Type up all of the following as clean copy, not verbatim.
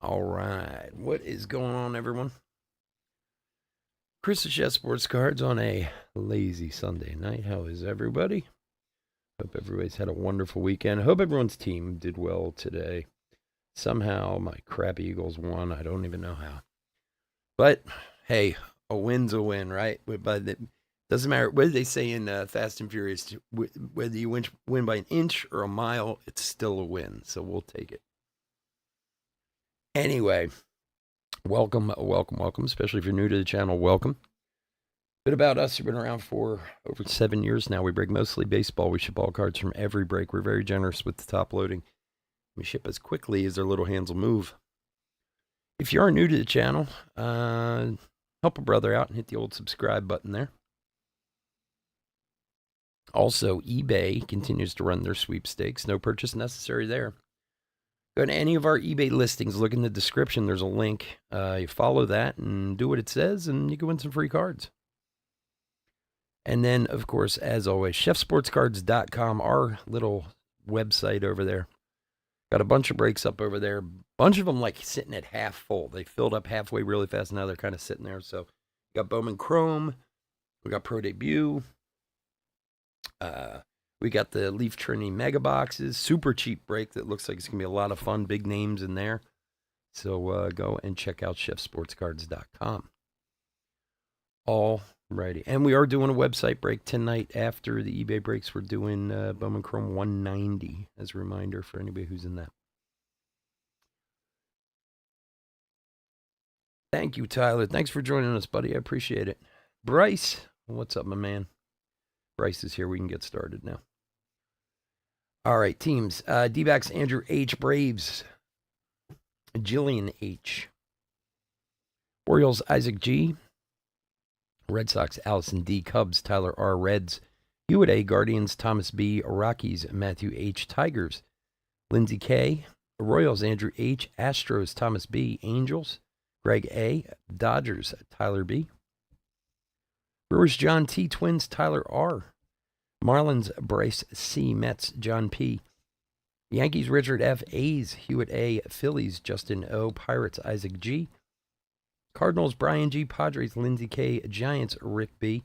All right. What is going on, everyone? Chris the Chef Sports Cards on a lazy Sunday night. How is everybody? Hope everybody's had a wonderful weekend. Hope everyone's team did well today. Somehow my crappy Eagles won. I don't even know how. But hey, a win's a win, right? But it doesn't matter. What did they say in Fast and Furious? Whether you win by an inch or a mile, it's still a win. So we'll take it. Anyway, welcome. Especially if you're new to the channel, welcome. Bit about us. We've been around for over 7 years now. We break mostly baseball. We ship all cards from every break. We're very generous with the top loading. We ship as quickly as their little hands will move. If you are new to the channel, help a brother out and hit the old subscribe button there. Also, eBay continues to run their sweepstakes. No purchase necessary there. Go to any of our eBay listings. Look in the description. There's a link. You follow that and do what it says, and you can win some free cards. And then, of course, as always, chefsportscards.com, our little website over there. Got a bunch of breaks up over there. Bunch of them like sitting at half full. They filled up halfway really fast. Now they're kind of sitting there. So we got Bowman Chrome. We got Pro Debut. We got the Leaf Trinity Mega Boxes. Super cheap break that looks like it's going to be a lot of fun. Big names in there. So go and check out chefsportscards.com. All righty. And we are doing a website break tonight after the eBay breaks. We're doing Bowman Chrome 190 as a reminder for anybody who's in that. Thank you, Tyler. Thanks for joining us, buddy. I appreciate it. Bryce, what's up, my man? Bryce is here. We can get started now. All right, teams. D-backs, Andrew H. Braves, Jillian H. Orioles, Isaac G. Red Sox, Allison D. Cubs, Tyler R. Reds, Hewitt A. Guardians, Thomas B. Rockies, Matthew H. Tigers, Lindsey K. Royals, Andrew H. Astros, Thomas B. Angels, Greg A. Dodgers, Tyler B. Brewers, John T. Twins, Tyler R. Marlins, Bryce C. Mets, John P. Yankees, Richard F. A's, Hewitt A. Phillies, Justin O. Pirates, Isaac G. Cardinals, Brian G. Padres, Lindsey K. Giants, Rick B.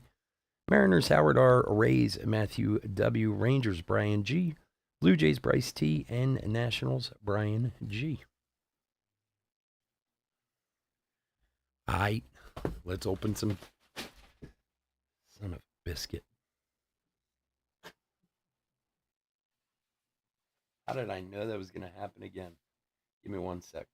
Mariners, Howard R. Rays, Matthew W. Rangers, Brian G. Blue Jays, Bryce T. And Nationals, Brian G. All right, let's open some son of biscuit. How did I know that was going to happen again? Give me 1 sec.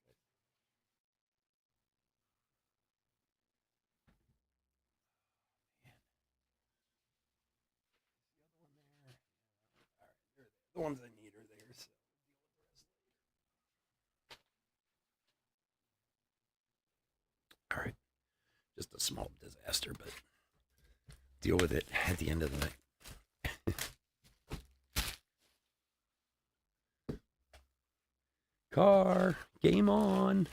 The ones I need are there. So. All right. Just a small disaster, but deal with it at the end of the night. Car, game on.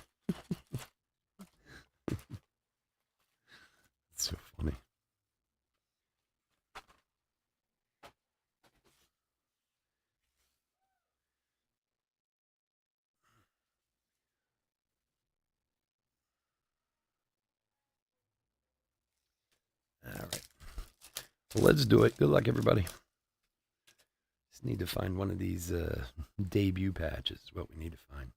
Well, let's do it. Good luck, everybody. Just need to find one of these debut patches. Is what we need to find.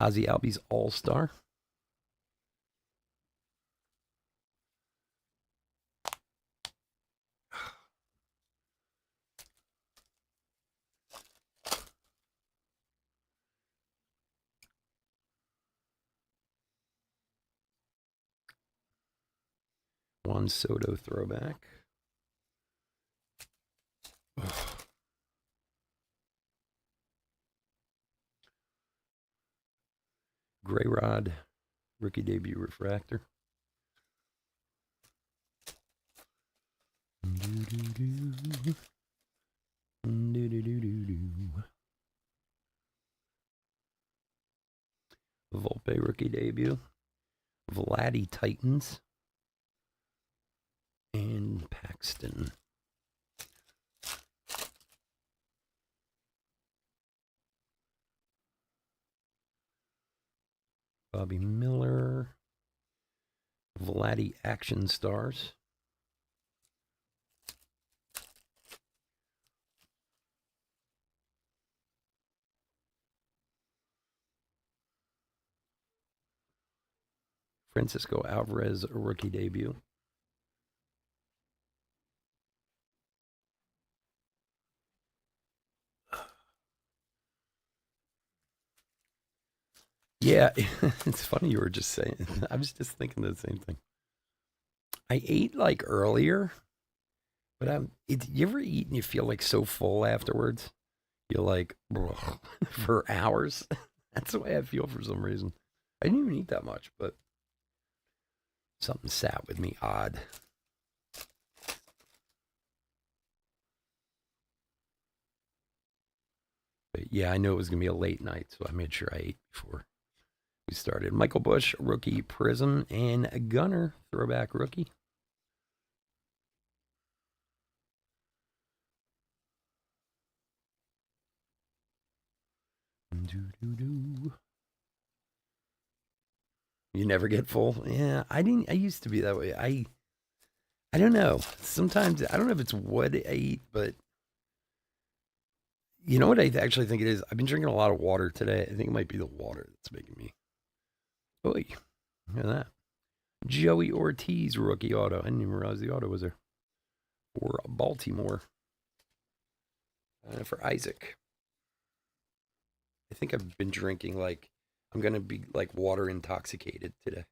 Ozzy Albies All Star. Juan Soto throwback. Gray Rod rookie debut refractor. Volpe rookie debut. Vladdy Titans. And Paxton. Bobby Miller. Vladdy Action Stars. Francisco Alvarez rookie debut. Yeah, it's funny you were just saying. I was just thinking the same thing. I ate like earlier, but you ever eat and you feel like so full afterwards? You're like for hours. That's the way I feel for some reason. I didn't even eat that much, but something sat with me odd. But yeah, I knew it was gonna be a late night, so I made sure I ate before we started. Michael Bush, rookie Prism, and Gunner, throwback rookie. You never get full. Yeah, I didn't. I used to be that way. I don't know. Sometimes I don't know if it's what I eat, but you know what I actually think it is. I've been drinking a lot of water today. I think it might be the water that's making me. Oh, look at that. Joey Ortiz rookie auto. I didn't even realize the auto was there for Baltimore. For Isaac. I think I've been drinking like I'm gonna be like water intoxicated today.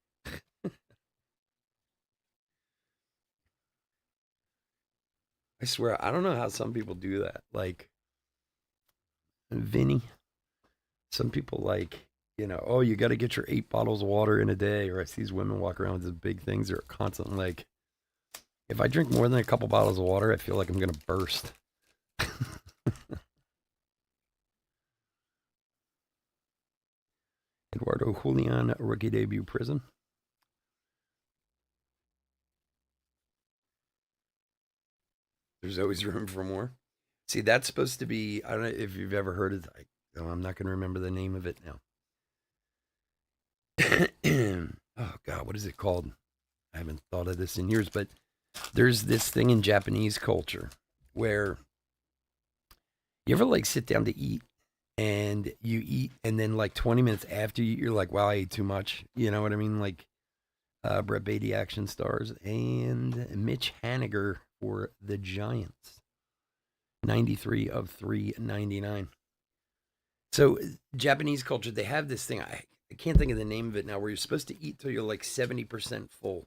I swear, I don't know how some people do that. Like Vinny, some people like, oh, you got to get your 8 bottles of water in a day. Or I see these women walk around with these big things. They're constantly like, if I drink more than a couple bottles of water, I feel like I'm going to burst. Eduardo Julian, rookie debut Prism. There's always room for more. See, that's supposed to be, I don't know if you've ever heard of it. I'm not going to remember the name of it now. Oh, God, what is it called? I haven't thought of this in years, but there's this thing in Japanese culture where you ever like sit down to eat and you eat and then like 20 minutes after you eat, you're like, wow, I ate too much. You know what I mean? Like Brett Beatty Action Stars and Mitch Haniger for the Giants. 93 of 399. So Japanese culture, they have this thing. I can't think of the name of it now, where you're supposed to eat till you're like 70% full.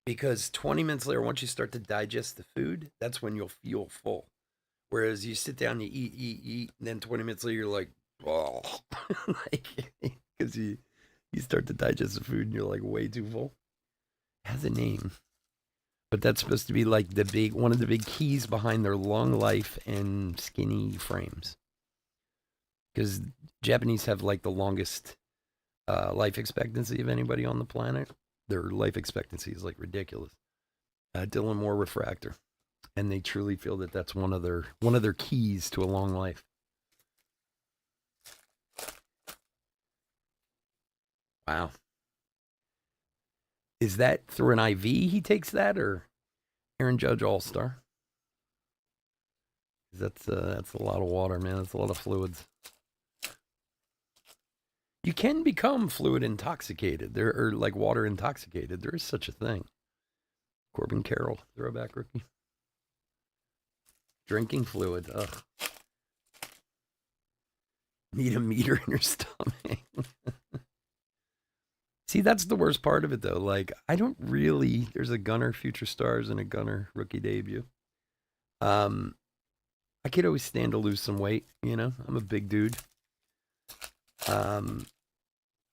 Because 20 minutes later, once you start to digest the food, that's when you'll feel full. Whereas you sit down, you eat, and then 20 minutes later, you're like, oh, because you start to digest the food and you're like way too full. It has a name, but that's supposed to be like one of the big keys behind their long life and skinny frames. Because Japanese have like the longest life expectancy of anybody on the planet. Their life expectancy is like ridiculous. Dylan Moore refractor, and they truly feel that that's one of their keys to a long life. Wow. Is that through an IV he takes that, or Aaron Judge All Star? That's a lot of water, man. That's a lot of fluids. You can become fluid intoxicated. There or like water intoxicated. There is such a thing. Corbin Carroll, throwback rookie. Drinking fluid. Ugh. Need a meter in your stomach. See, that's the worst part of it, though. Like, I don't really. There's a Gunner Future Stars and a Gunner rookie debut. I could always stand to lose some weight. You know, I'm a big dude. I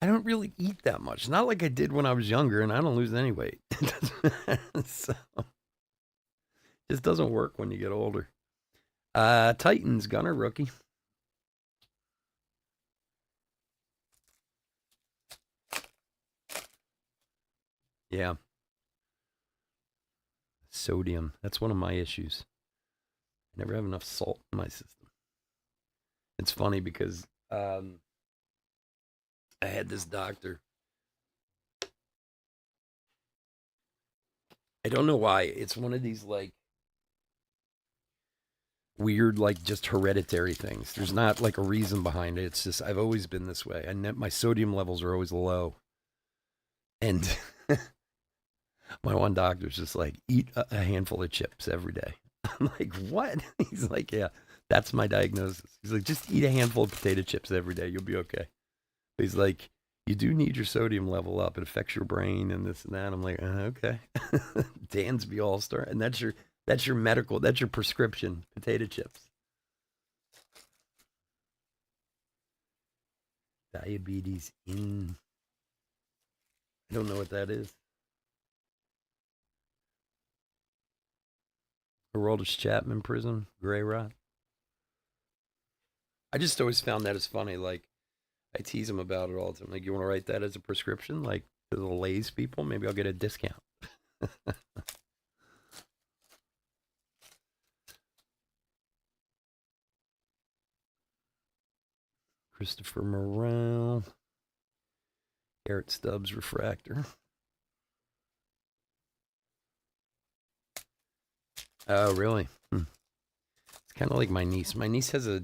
don't really eat that much. Not like I did when I was younger, and I don't lose any weight. So, just doesn't work when you get older. Titans Gunner rookie. Yeah. Sodium. That's one of my issues. I never have enough salt in my system. It's funny because I had this doctor. I don't know why. It's one of these like weird, like just hereditary things. There's not like a reason behind it. It's just I've always been this way. And my sodium levels are always low. And my one doctor's just like, eat a handful of chips every day. I'm like, what? He's like, yeah, that's my diagnosis. He's like, just eat a handful of potato chips every day. You'll be okay. He's like, you do need your sodium level up. It affects your brain and this and that. I'm like, okay. Dansby All Star, and that's your medical. That's your prescription. Potato chips. Diabetes in. I don't know what that is. Aroldis Chapman prison, Gray Rock. I just always found that as funny. Like, I tease him about it all the time. Like, you want to write that as a prescription? Like, to the Lay's people? Maybe I'll get a discount. Christopher Morel. Garrett Stubbs refractor. Oh, really? It's kind of like my niece. My niece has a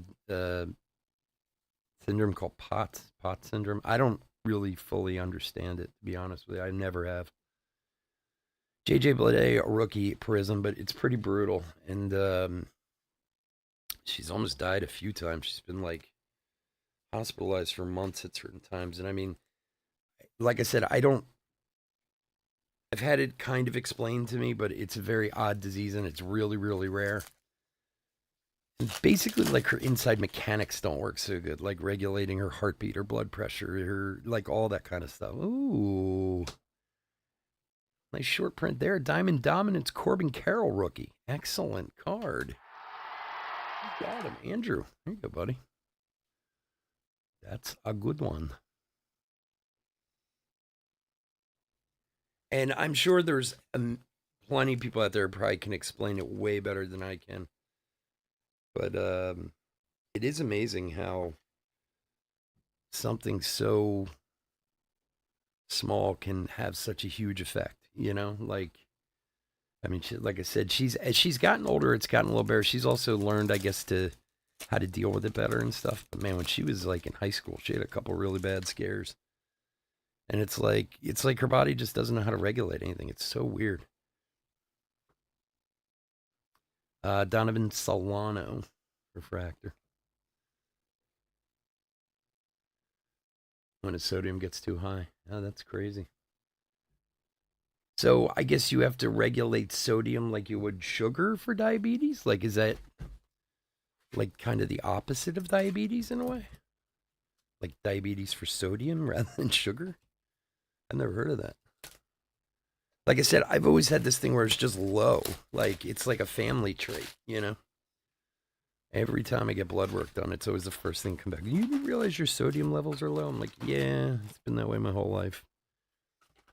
syndrome called POTS syndrome. I don't really fully understand it, to be honest with you. I never have. JJ Bleday, a rookie Prism, but it's pretty brutal. And she's almost died a few times. She's been like hospitalized for months at certain times. And I mean, like I said, I've had it kind of explained to me, but it's a very odd disease and it's really, really rare. And basically, like her inside mechanics don't work so good, like regulating her heartbeat, her blood pressure, her like all that kind of stuff. Ooh, nice short print there. Diamond Dominance, Corbin Carroll rookie. Excellent card. You got him, Andrew. There you go, buddy. That's a good one. And I'm sure there's plenty of people out there who probably can explain it way better than I can. But it is amazing how something so small can have such a huge effect. You know, like I mean, like I said, as she's gotten older, it's gotten a little better. She's also learned, I guess, to how to deal with it better and stuff. But man, when she was like in high school, she had a couple really bad scares, and it's like her body just doesn't know how to regulate anything. It's so weird. Donovan Solano, refractor. When his sodium gets too high. Oh, that's crazy. So I guess you have to regulate sodium like you would sugar for diabetes? Like, is that like kind of the opposite of diabetes in a way? Like diabetes for sodium rather than sugar? I've never heard of that. Like I said, I've always had this thing where it's just low. Like it's like a family trait, you know? Every time I get blood work done, it's always the first thing to come back. You realize your sodium levels are low? I'm like, yeah, it's been that way my whole life.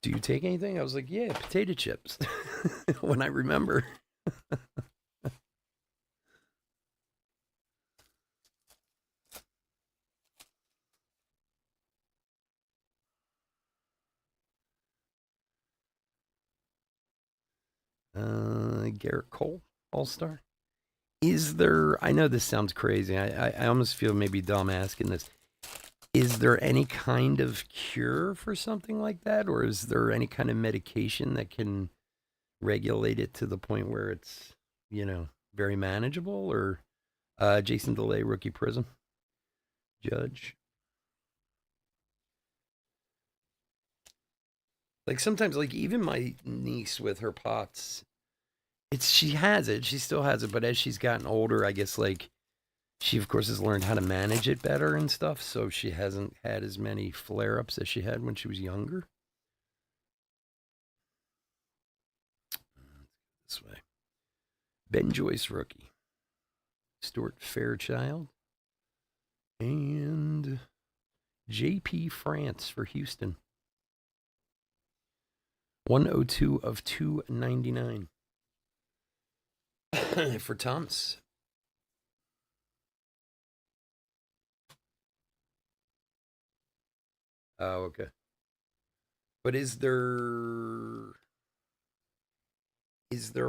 Do you take anything? I was like, yeah, potato chips. When I remember. Garrett Cole, All-Star. Is there, I know this sounds crazy. I almost feel maybe dumb asking this. Is there any kind of cure for something like that? Or is there any kind of medication that can regulate it to the point where it's, very manageable? Or Jason DeLay, rookie Prism, Judge. Like sometimes, like even my niece with her POTS, she has it, she still has it, but as she's gotten older, I guess like she of course has learned how to manage it better and stuff, so she hasn't had as many flare ups as she had when she was younger. This way. Ben Joyce rookie. Stuart Fairchild. And JP France for Houston. 102 of 299. For Thomas. Oh, okay. But is there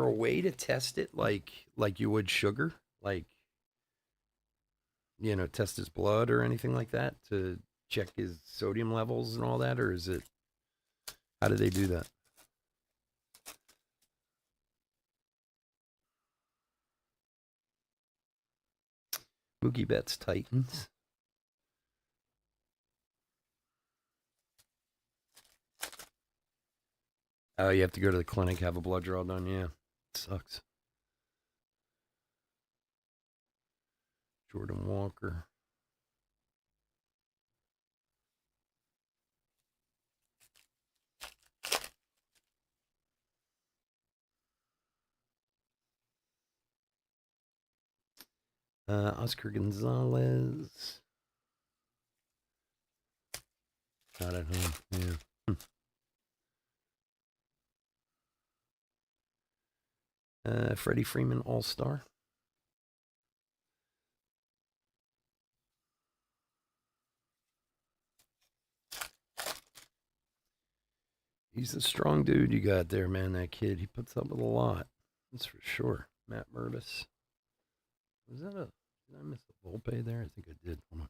a way to test it like you would sugar? Like, test his blood or anything like that to check his sodium levels and all that? Or is it, how do they do that? Mookie Betts, Titans. Oh, you have to go to the clinic, have a blood draw done. Yeah, it sucks. Jordan Walker. Oscar Gonzalez. Not at home. Yeah. Freddie Freeman, All Star. He's a strong dude you got there, man. That kid, he puts up with a lot. That's for sure. Matt Mervis. Was that a? Did I miss a Volpe there? I think I did. Hold on.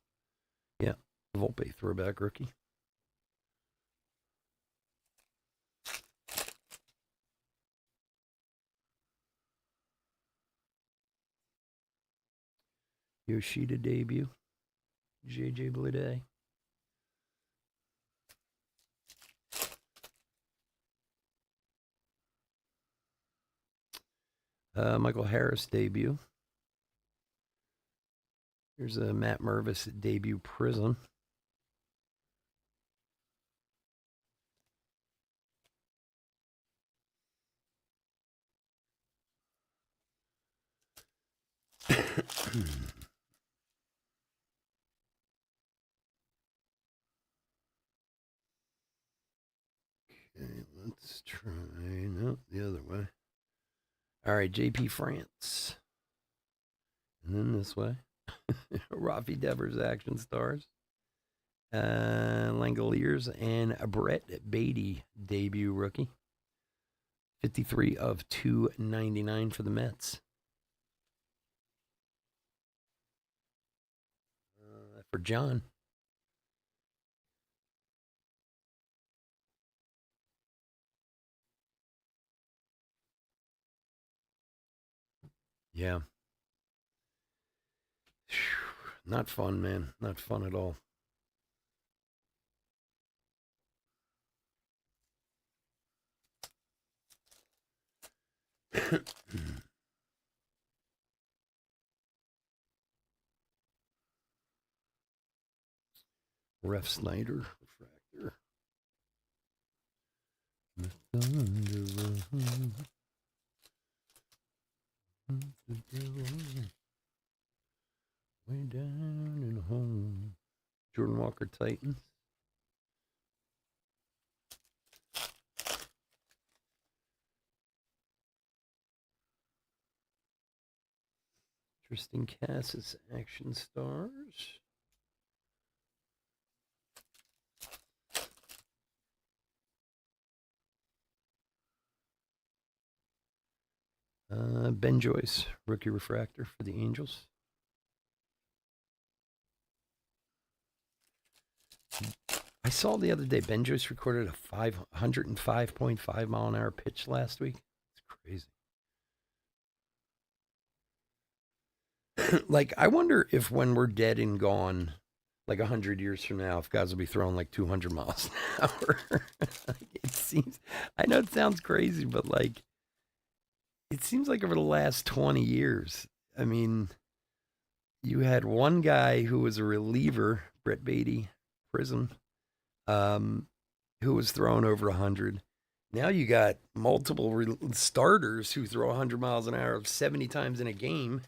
Yeah, Volpe throwback rookie. Yoshida debut. JJ Bleday. Michael Harris debut. Here's a Matt Mervis debut Prism. Okay, let's try. No, the other way. All right, JP France. And then this way. Rafi Devers Action Stars. Langoliers and Brett Beatty debut rookie. 53 of 299 for the Mets. For John. Yeah. Not fun, man. Not fun at all. Ref Snyder refractor. Way down and home. Jordan Walker Titans. Tristan Cassis Action Stars. Ben Joyce, rookie refractor for the Angels. I saw the other day Ben Joyce recorded a 105.5 mile an hour pitch last week. It's crazy. Like, I wonder if when we're dead and gone, like 100 years from now, if guys will be throwing like 200 miles an hour. It seems, I know it sounds crazy, but like, it seems like over the last 20 years, I mean, you had one guy who was a reliever, Brett Beatty, Prism, um, who was throwing over 100. Now you got multiple starters who throw 100 miles an hour 70 times in a game.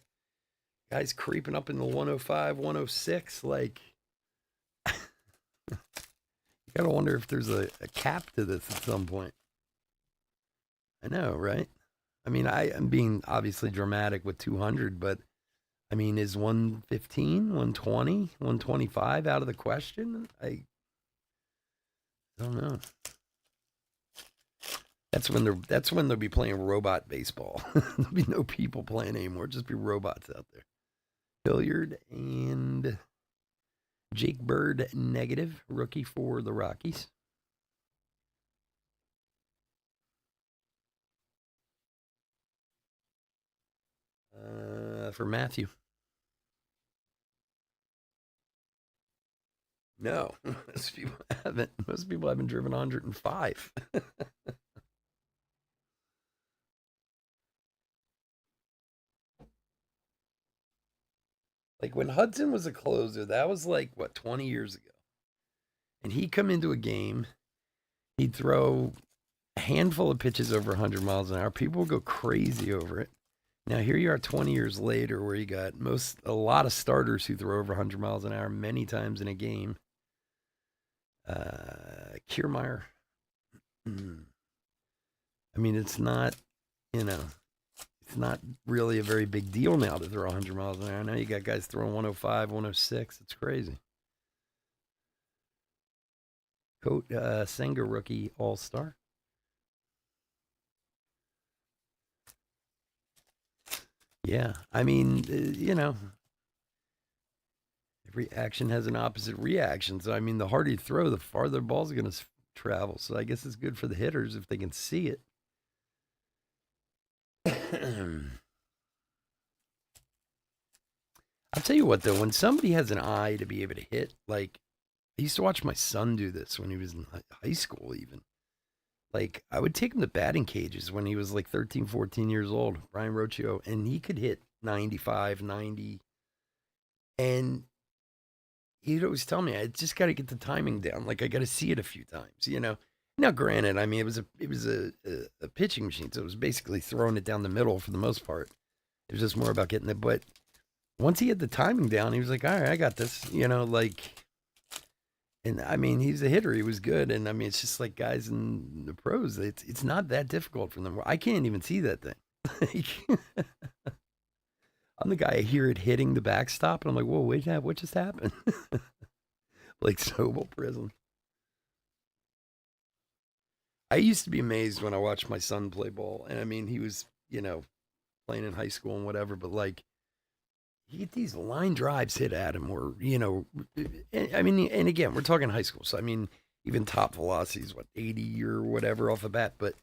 Guys creeping up in the 105, 106. Like, you got to wonder if there's a cap to this at some point. I know, right? I mean, I am being obviously dramatic with 200, but I mean, is 115, 120, 125 out of the question? I don't know. That's when they'll be playing robot baseball. There'll be no people playing anymore. Just be robots out there. Hilliard and Jake Bird negative, rookie for the Rockies. For Matthew. No, most people haven't. Most people haven't driven 105. Like when Hudson was a closer, that was like what 20 years ago. And he'd come into a game, he'd throw a handful of pitches over 100 miles an hour. People would go crazy over it. Now here you are 20 years later where you got a lot of starters who throw over 100 miles an hour many times in a game. Kiermaier. I mean, it's not, it's not really a very big deal now to throw 100 miles an hour. Now you got guys throwing 105, 106. It's crazy. Coat Senga rookie all-star. Yeah, I mean, every action has an opposite reaction. So, I mean, the harder you throw, the farther the ball's going to travel. So, I guess it's good for the hitters if they can see it. I'll tell you what, though, when somebody has an eye to be able to hit, like, I used to watch my son do this when he was in high school, even. Like, I would take him to batting cages when he was like 13, 14 years old, Brian Rocio, and he could hit 95, 90. And he'd always tell me, I just got to get the timing down. Like, I got to see it a few times. Now, granted, I mean, it was a pitching machine, so it was basically throwing it down the middle for the most part. It was just more about getting it. But once he had the timing down, he was like, all right, I got this, like, and I mean, he's a hitter. He was good. And I mean, it's just like guys in the pros, it's not that difficult for them. I can't even see that thing. I'm the guy, I hear it hitting the backstop, and I'm like, whoa, wait, what just happened? Like Sobel Prism. I used to be amazed when I watched my son play ball. And I mean, he was, playing in high school and whatever, but like, he get these line drives hit at him, or I mean, and again, we're talking high school, so I mean, even top velocities, what 80 or whatever off the bat, but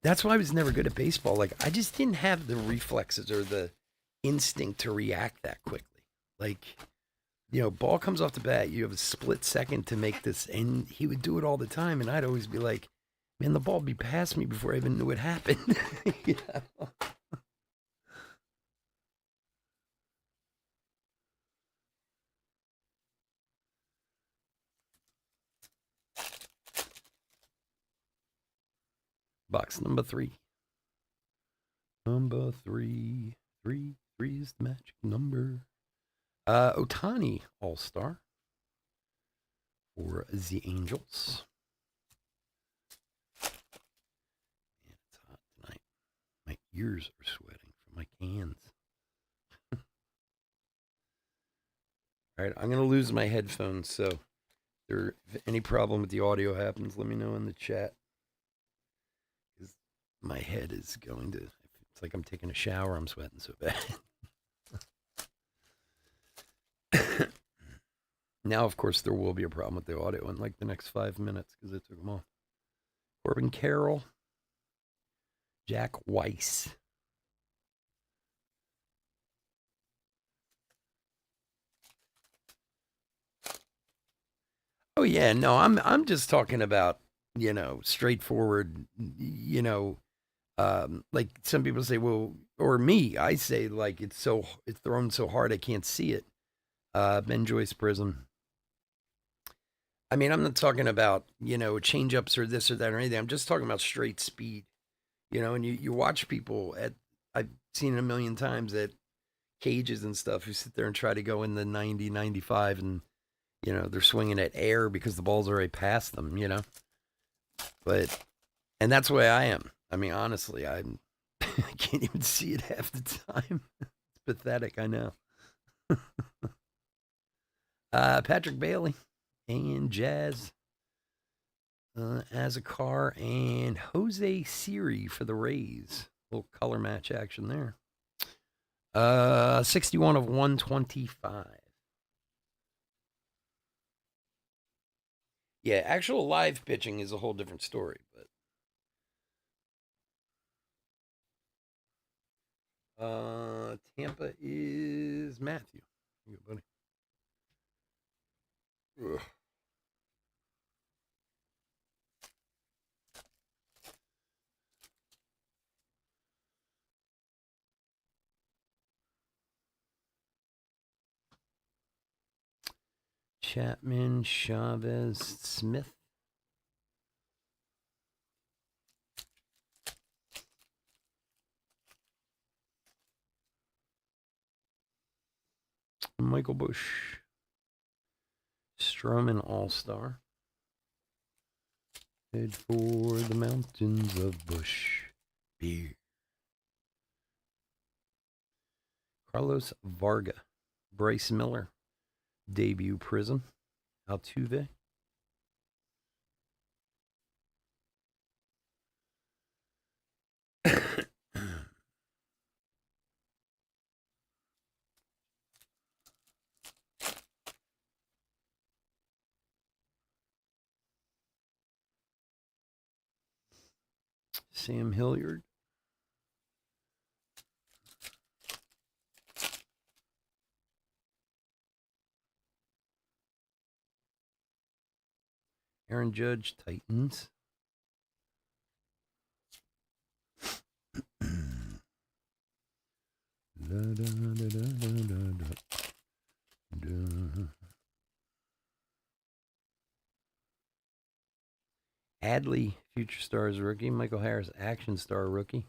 that's why I was never good at baseball. Like, I just didn't have the reflexes or the instinct to react that quickly. Like, ball comes off the bat, you have a split second to make this, and he would do it all the time, and I'd always be like, man, the ball would be past me before I even knew it happened. you know? Box number 3. Number 3. 3 is the magic number. Ohtani All-Star for the Angels. Man, it's hot tonight. My ears are sweating from my cans. All right, I'm going to lose my headphones, so if any problem with the audio happens, let me know in the chat. My head is going to, It's like I'm taking a shower. I'm sweating so bad. Now, of course, there will be a problem with the audio in like the next 5 minutes because it took them off. Corbin Carroll, Jack Weiss. Oh yeah, no, I'm just talking about, straightforward, like some people say, well, or me, I say like it's thrown so hard I can't see it. Ben Joyce Prism. I mean, I'm not talking about, change ups or this or that or anything. I'm just talking about straight speed, and you watch people I've seen it a million times at cages and stuff who sit there and try to go in the 90, 95 and, they're swinging at air because the ball's already past them. But, and that's the way I am. I mean, honestly, I can't even see it half the time. It's pathetic, I know. Patrick Bailey and Jazz as a car, and Jose Siri for the Rays. A little color match action there. 61 of 125. Yeah, actual live pitching is a whole different story, but Tampa is Matthew. Good buddy. Ugh. Chapman, Chavez, Smith. Michael Bush. Stroman All-Star. Head for the mountains of Bush beer. Carlos Varga. Bryce Miller. Debut Prism. Altuve. Sam Hilliard. Aaron Judge, Titans. Adley, Future Stars rookie. Michael Harris, Action Star rookie.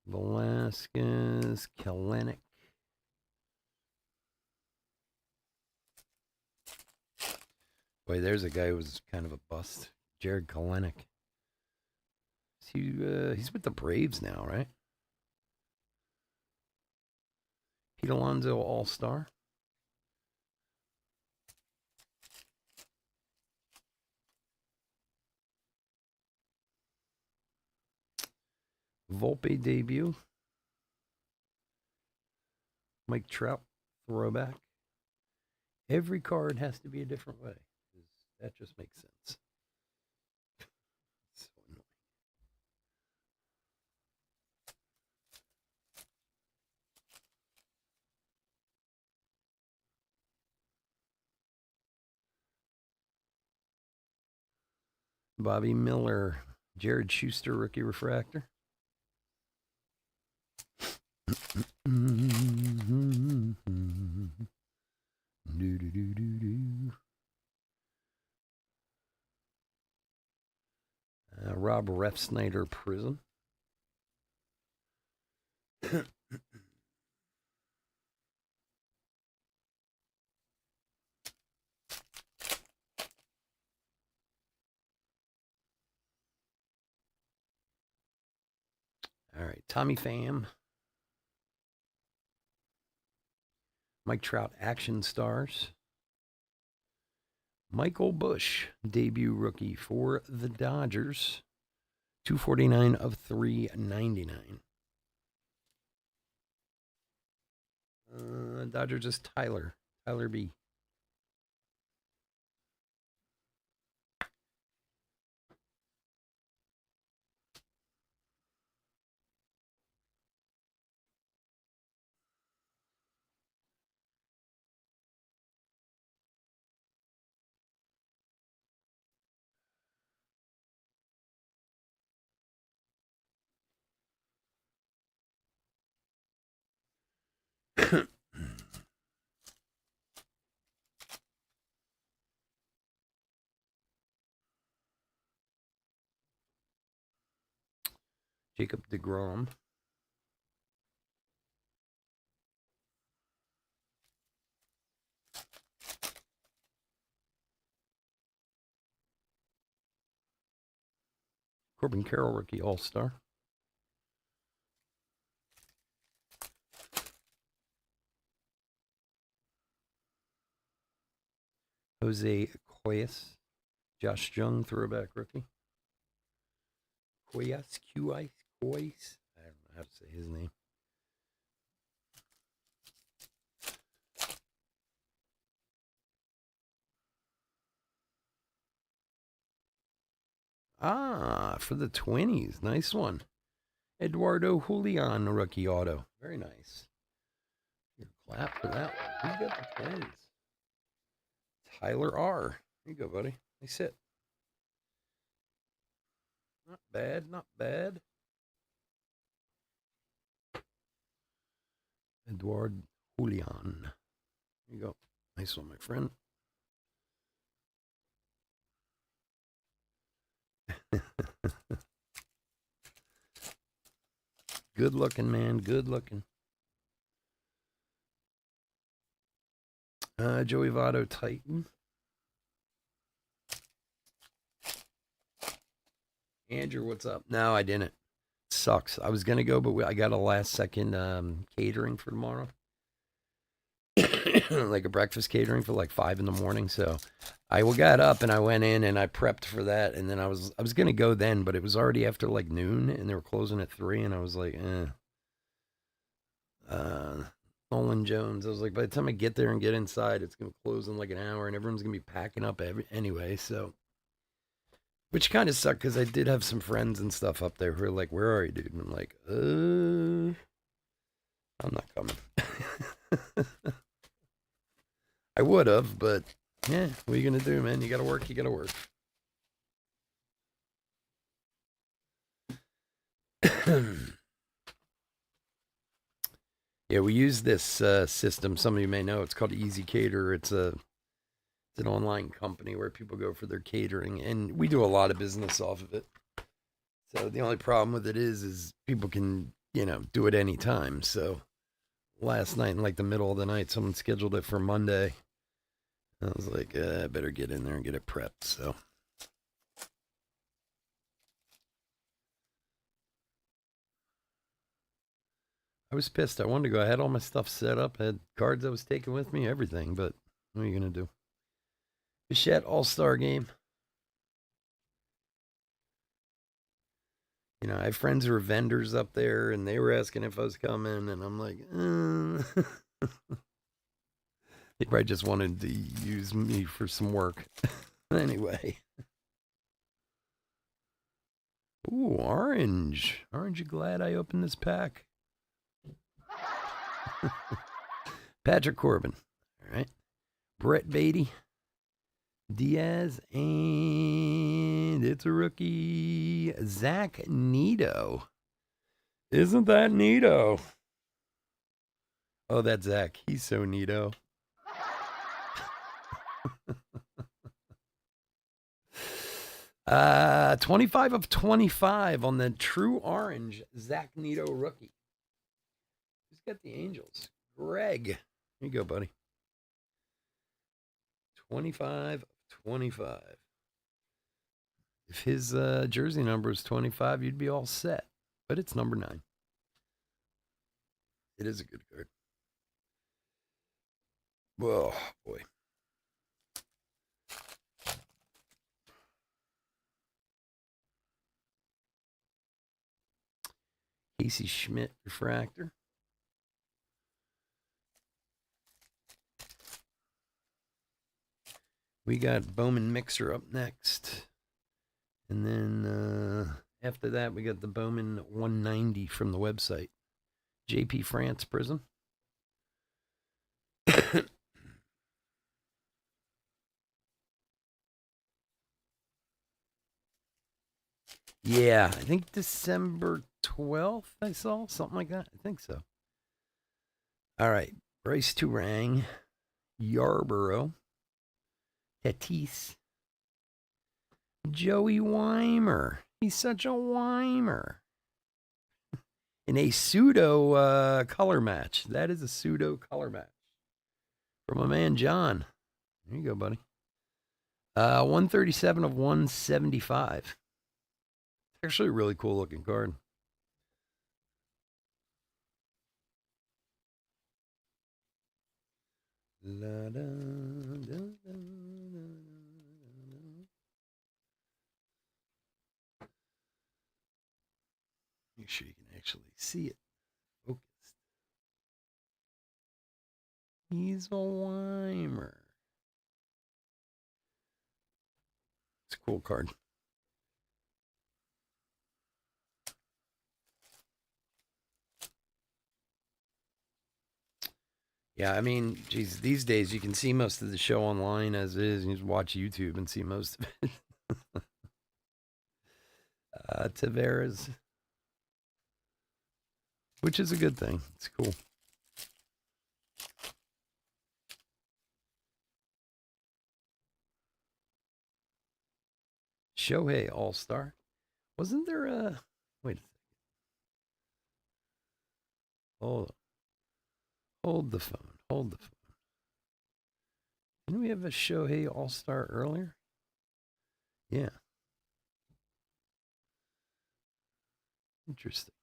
Velasquez, Kelenic. Boy, there's a guy who was kind of a bust. Jared Kelenic. He's with the Braves now, right? Pete Alonso All-Star. Volpe debut. Mike Trout throwback. Every card has to be a different way. That just makes sense. So annoying. Bobby Miller, Jared Schuster rookie refractor. Rob Refsnyder Prism. Tommy Pham. Mike Trout action stars. Michael Busch, debut rookie for the Dodgers. 249 of 399. Dodgers is Tyler B. Jacob deGrom. Corbin Carroll, rookie all-star. Jose Cuevas, Josh Jung, throwback rookie. Cuevas. I don't know how to say his name. For the 20s. Nice one. Eduardo Julian, rookie auto. Very nice. Here, clap for that one. Who's got the 20s? Tyler R. There you go, buddy. Nice hit. Not bad, not bad. Edward Julian. There you go. Nice one, my friend. Good looking, man. Good looking. Joey Votto, Titan. Andrew, what's up? No, I didn't. Sucks. I was gonna go, but I got a last second catering for tomorrow, like a breakfast catering for like 5 in the morning. So I got up and I went in and I prepped for that, and then I was gonna go then, but it was already after like noon, and they were closing at 3, and I was like, Nolan Jones. I was like, by the time I get there and get inside, it's gonna close in like an hour, and everyone's gonna be packing up anyway. So. Which kind of sucked because I did have some friends and stuff up there who are like, "Where are you, dude?" And I'm like, I'm not coming." I would have, but yeah, what are you gonna do, man? You gotta work. You gotta work. Yeah, we use this system. Some of you may know it's called Easy Cater. It's an online company where people go for their catering, and we do a lot of business off of it. So the only problem with it is people can, do it anytime. So last night in like the middle of the night, someone scheduled it for Monday. I was like, I better get in there and get it prepped. So I was pissed. I wanted to go. I had all my stuff set up. I had cards I was taking with me, everything. But what are you going to do? Bichette All-Star Game. I have friends who are vendors up there, and they were asking if I was coming, and I'm like, They probably just wanted to use me for some work. Anyway. Ooh, orange. Aren't you glad I opened this pack? Patrick Corbin. All right. Brett Beatty. Diaz. And it's a rookie. Zach Neto. Isn't that neato? Oh, that's Zach. He's so neato. 25 of 25 on the true orange Zach Neto rookie. Who's got the Angels? Greg. Here you go, buddy. 25 of 25. If his jersey number is 25, you'd be all set. But it's number 9. It is a good card. Whoa, boy. Casey Schmidt refractor. We got Bowman Mixer up next. And then after that, we got the Bowman 190 from the website. JP France Prism. Yeah, I think December 12th I saw, something like that. I think so. All right. Bryce Turang, Yarborough, Tatis, Joey Weimer. He's such a Weimer. In a pseudo color match. That is a pseudo color match. From my man John. There you go, buddy. 137 of 175. Actually a really cool looking card. La, da, da, da, make sure you can actually see it. Focused. He's a Weimer. It's a cool card. Yeah, I mean, geez, these days you can see most of the show online as is. You just watch YouTube and see most of it. Tavares, which is a good thing. It's cool. Shohei All-Star. Wasn't there a... Wait a second. Hold the phone. Hold the phone. Didn't we have a Shohei All-Star earlier? Yeah. Interesting.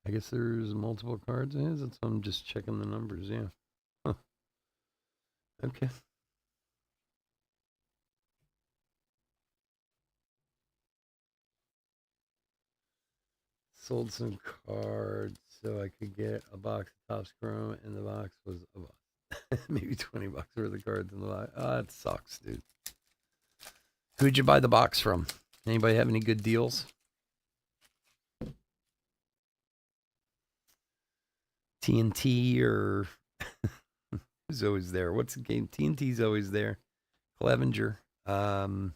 I guess there's multiple cards in his. That's why I'm just checking the numbers. Yeah. Huh. Okay. Sold some cards so I could get a box of Topps Chrome, and the box was a buck. Maybe $20 worth of cards in the box. Ah, it sucks, dude. Who'd you buy the box from? Anybody have any good deals? TNT or who's always there? What's the game? TNT's always there. Clevenger. And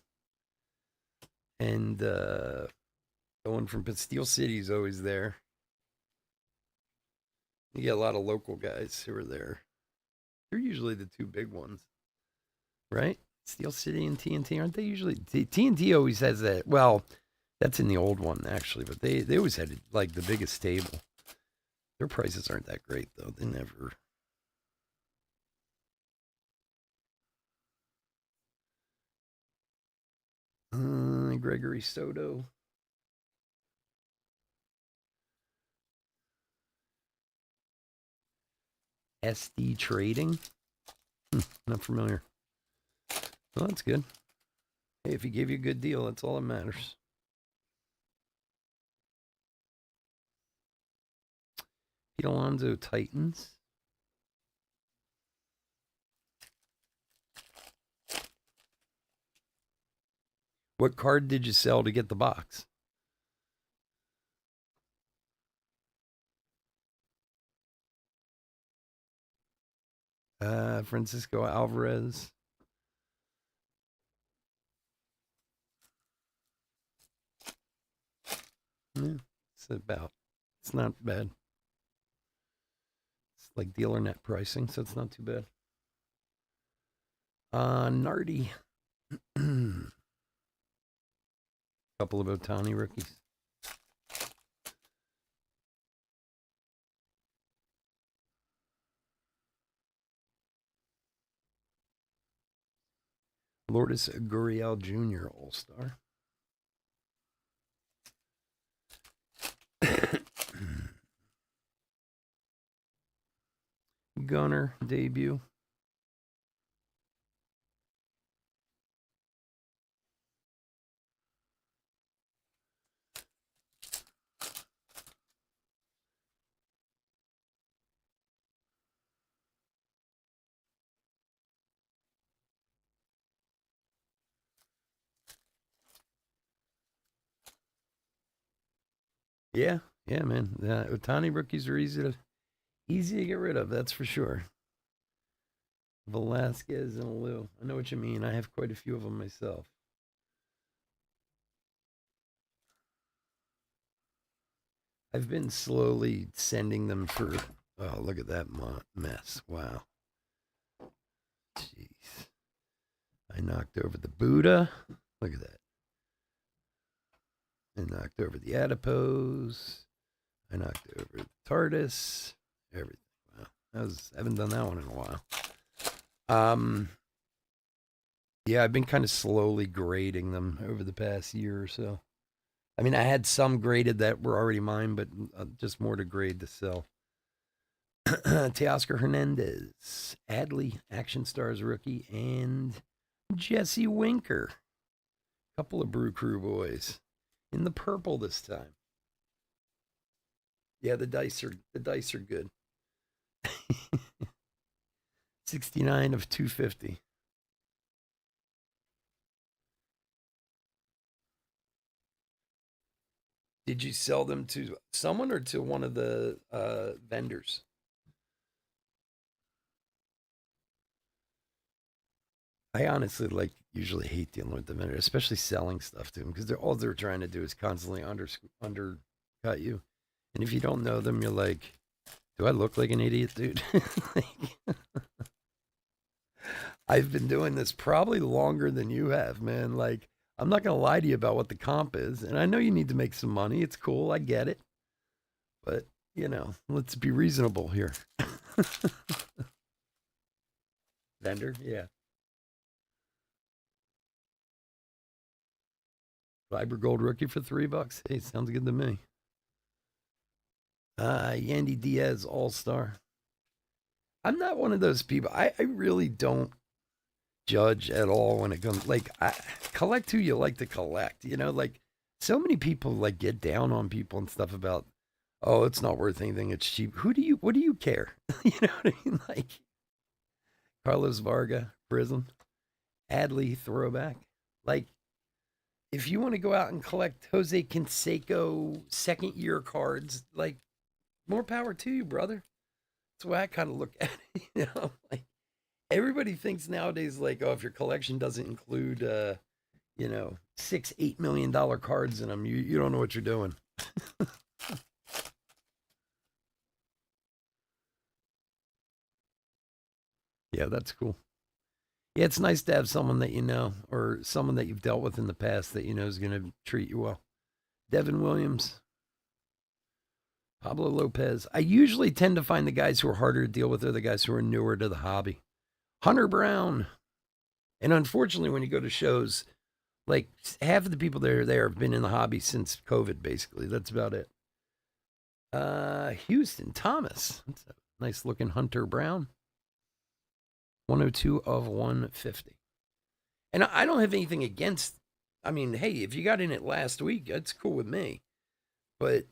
the one from Steel City's always there. You get a lot of local guys who are there. They're usually the two big ones, right? Steel City and TNT, aren't they usually? TNT always has that. Well, that's in the old one actually, but they always had like the biggest stable. Their prices aren't that great though. They never. Gregory Soto. SD Trading. Not familiar. Well, that's good. Hey, if he gave you a good deal, that's all that matters. Pete Alonso Titans. What card did you sell to get the box? Francisco Alvarez. Yeah, it's not bad. It's like dealer net pricing, so it's not too bad. Nardi. Couple of Ohtani rookies. Lourdes Gurriel Jr. All-Star. Gunner debut. Yeah, yeah, man. Otani rookies are easy to get rid of. That's for sure. Velasquez and Lou. I know what you mean. I have quite a few of them myself. I've been slowly sending them for. Oh, look at that mess! Wow, jeez. I knocked over the Buddha. Look at that. I knocked over the adipose. I knocked over the TARDIS. Everything. Wow, I haven't done that one in a while. Yeah, I've been kind of slowly grading them over the past year or so. I mean, I had some graded that were already mine, but just more to grade to sell. Teoscar Hernandez, Adley, Action Stars rookie, and Jesse Winker. Couple of Brew Crew boys in the purple this time. Yeah, the dice are good. 69 of 250. Did you sell them to someone or to one of the vendors? I honestly usually hate dealing with the vendor, especially selling stuff to them because all they're trying to do is constantly undercut you. And if you don't know them, you're like, do I look like an idiot, dude? Like, I've been doing this probably longer than you have, man. Like, I'm not gonna lie to you about what the comp is, and I know you need to make some money. It's cool, I get it, but let's be reasonable here. Vendor, yeah. Fiber Gold rookie for $3. Hey, sounds good to me. Yandy Diaz All Star. I'm not one of those people. I really don't judge at all when it comes. Like, collect who you like to collect. Like so many people like get down on people and stuff about, oh, it's not worth anything. It's cheap. What do you care? You know what I mean? Like Carlos Varga, Prism, Adley throwback. Like, if you want to go out and collect Jose Canseco second year cards, like more power to you, brother. That's the way I kind of look at it. Like everybody thinks nowadays, like, oh, if your collection doesn't include, $6-8 million cards in them, you don't know what you're doing. Yeah, that's cool. Yeah, it's nice to have someone that you know or someone that you've dealt with in the past that you know is going to treat you well. Devin Williams, Pablo Lopez. I usually tend to find the guys who are harder to deal with are the guys who are newer to the hobby. Hunter Brown. And unfortunately, when you go to shows, like half of the people that are there have been in the hobby since COVID, basically. That's about it. Houston Thomas. That's a nice looking Hunter Brown. 102 of 150. And I don't have anything against, I mean, hey, if you got in it last week, that's cool with me. But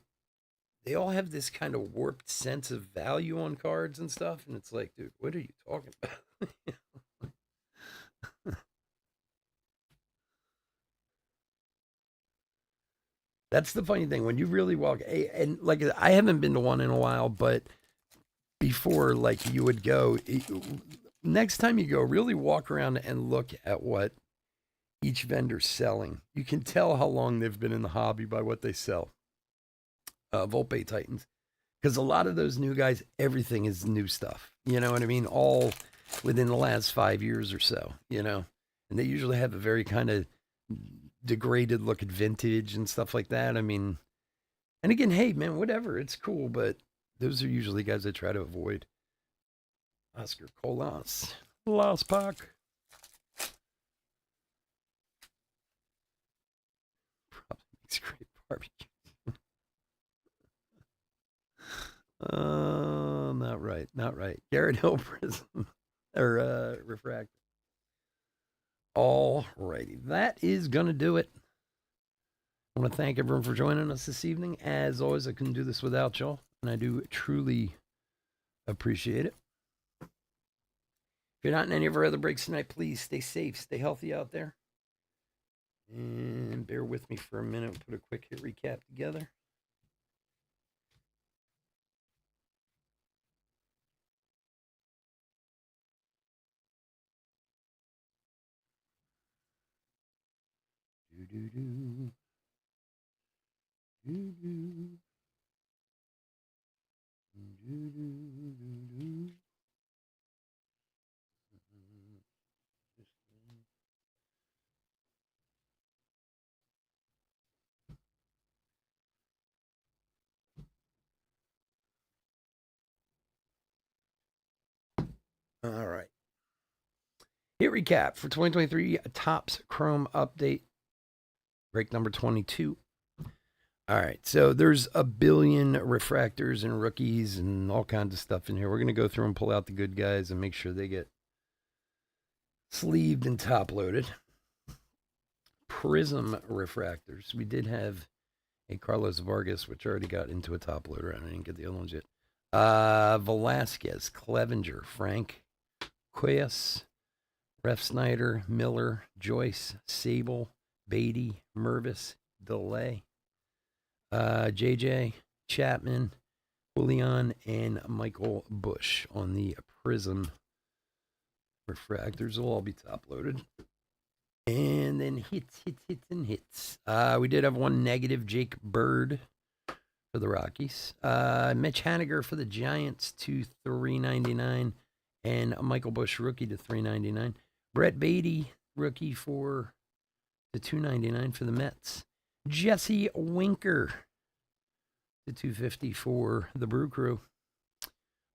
they all have this kind of warped sense of value on cards and stuff. And it's like, dude, what are you talking about? That's the funny thing when you really walk, and like I haven't been to one in a while, but before, like you would go, next time you go, really walk around and look at what each vendor's selling. You can tell how long they've been in the hobby by what they sell. Volpe Titans, because a lot of those new guys, everything is new stuff. You know what I mean? All within the last 5 years or so. And they usually have a very kind of degraded look at vintage and stuff like that. I mean, and again, hey man, whatever, it's cool, but those are usually guys I try to avoid. Oscar Colas, Lost Puck. Probably makes great barbecue. Not right. Not right. Garrett Hill Prism or Refractor. All righty. That is going to do it. I want to thank everyone for joining us this evening. As always, I couldn't do this without y'all, and I do truly appreciate it. If you're not in any of our other breaks tonight, please stay safe, stay healthy out there. And bear with me for a minute. We'll put a quick hit recap together. Do-do-do. Do-do. Do-do-do-do. All right. Hit recap for 2023 Topps Chrome update. Break number 22. All right. So there's a billion refractors and rookies and all kinds of stuff in here. We're going to go through and pull out the good guys and make sure they get sleeved and top loaded. Prism refractors. We did have a Carlos Vargas, which already got into a top loader. I didn't get the other ones yet. Velasquez, Clevenger, Frank, Quayas, Ref Snyder, Miller, Joyce, Sable, Beatty, Mervis, Delay, JJ, Chapman, Julian, and Michael Bush on the Prism refractors. Will all be top loaded. And then hits. We did have one negative, Jake Bird for the Rockies. Mitch Haniger for the Giants to $3.99. And Michael Bush, rookie, to $3.99. Brett Beatty, rookie, for the $2.99 for the Mets. Jesse Winker to $2.50 for the Brew Crew.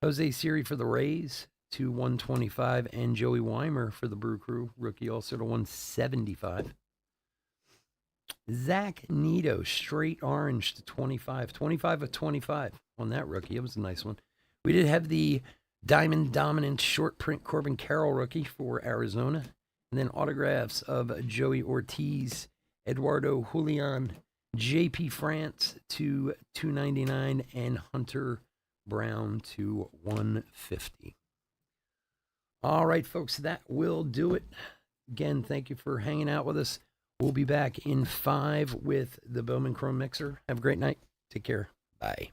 Jose Siri for the Rays to $125, and Joey Weimer for the Brew Crew, rookie, also to $175. Zach Neto, straight orange to $25. 25 of 25 on that rookie. It was a nice one. We did have the Diamond Dominant short print Corbin Carroll rookie for Arizona. And then autographs of Joey Ortiz, Eduardo Julian, JP France to $2.99, and Hunter Brown to $150. All right, folks, that will do it. Again, thank you for hanging out with us. We'll be back in 5 with the Bowman Chrome Mixer. Have a great night. Take care. Bye.